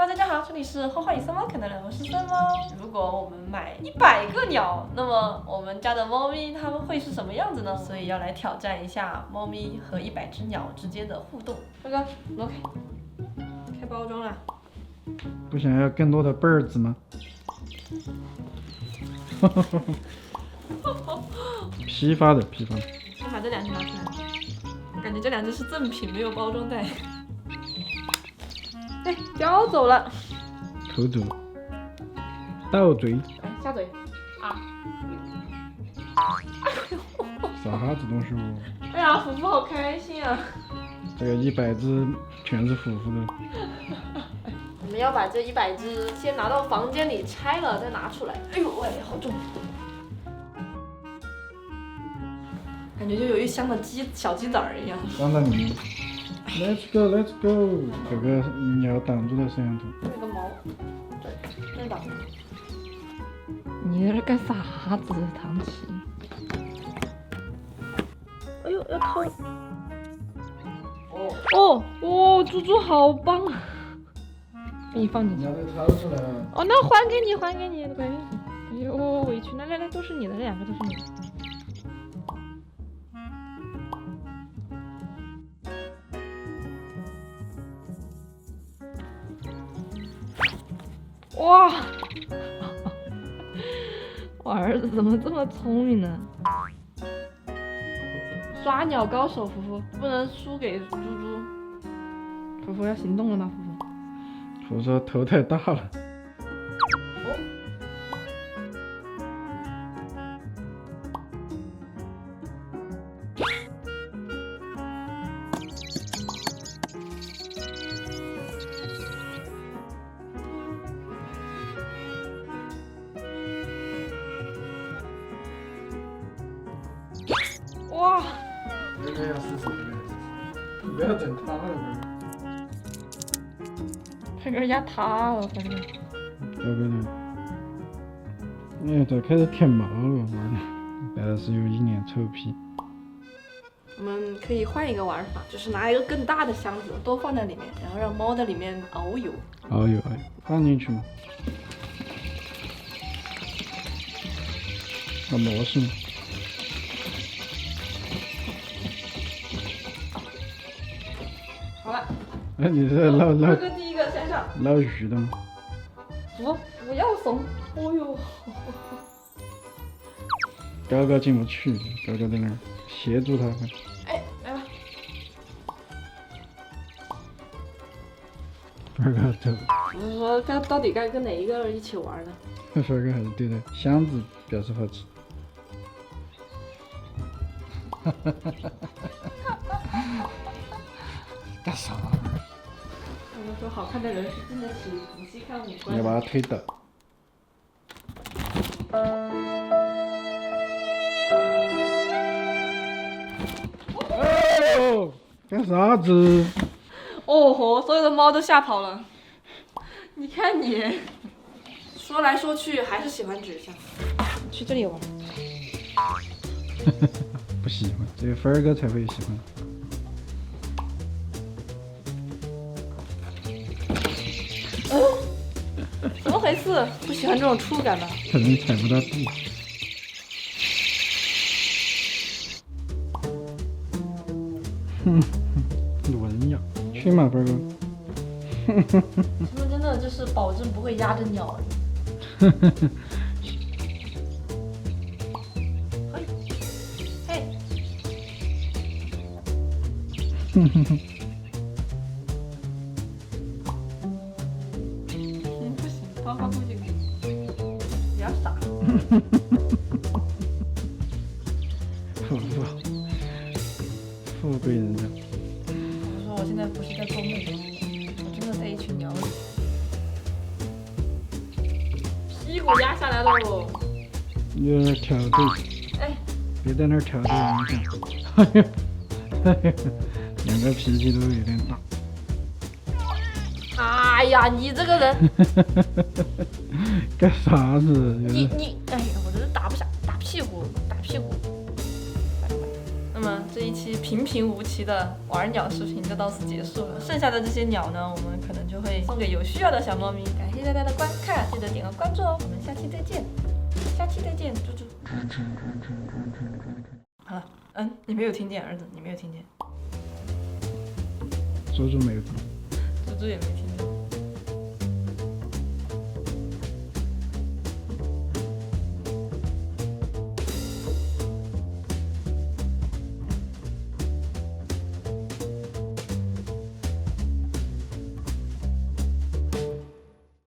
Hello， 大家好，这里是花花与三猫看的人，我是三猫。如果我们买100个鸟，那么我们家的猫咪它们会是什么样子呢？所以要来挑战一下猫咪和100只鸟之间的互动。哥哥，挪开，开包装了。不想要更多的 birds 吗？批发的。先把这两只拿出来，我感觉这两只是赠品，没有包装袋。哎，叼走了。偷走。倒追。来下嘴。啊。啥子东西哦？哎呀，福福好开心啊！这个100只全是福福的。我们要把这100只先拿到房间里拆了，再拿出来。哎呦喂，好重！感觉就有一箱的小鸡仔儿一样。放在里面。Let's go。这个鸟挡住了摄像头。那个毛，对，那挡住。你在这干啥子，唐琪？哎呦，要偷！哦，猪猪好棒啊！给你放进去。鸟都掏出来了。哦，那还给你，乖。哎呦，委屈，来，都是你的，这2个都是你的。哇！我儿子怎么这么聪明呢？抓鸟高手，福福不能输给猪猪。福福要行动了吗？福福说头太大了。哇！这个要试试，不要整塌了。这个压塌了，反正。这个呢？这开始舔毛了，但是有一脸臭屁。我们可以换一个玩法，就是拿一个更大的箱子，都放在里面，然后让猫在里面遨游。遨游，放进去嘛。按模式吗？好了。哎，你是捞这个第一个先上。捞鱼的吗？不要怂！哦呦。高高进不去，高高在那儿协助他。哎，来吧。二哥走。我是说，到底该跟哪一个一起玩呢？二哥还是对的，箱子表示好吃。干啥？我们说好看的人是经得起仔细看五官。你要把它推倒。哦，干啥子？哦吼！所有的猫都吓跑了。你看你，说来说去还是喜欢纸箱。去这里玩。不喜欢，只有分儿哥才会喜欢。怎么回事？不喜欢这种触感的。可能踩不到地。蚊咬，去嘛，分儿哥。他们真的就是保证不会压着鸟。嘿，嘿。不行，花花估计比较傻。富贵人家。我说我现在不是在做梦，我真的在一群鸟里。屁股压下来喽！有点挑逗。哎，别在那儿挑逗影响。哎呀，两个脾气都有点大。哎呀，你这个人，干啥子？你，哎呀，我这是打不下，打屁股。那么这一期平平无奇的玩鸟视频就到此结束了。剩下的这些鸟呢，我们可能就会送给有需要的小猫咪。感谢大家的观看，记得点个关注哦。我们下期再见，下期再见，猪猪。好了，你没有听见，儿子，你没有听见，猪猪没有听，猪猪也没听。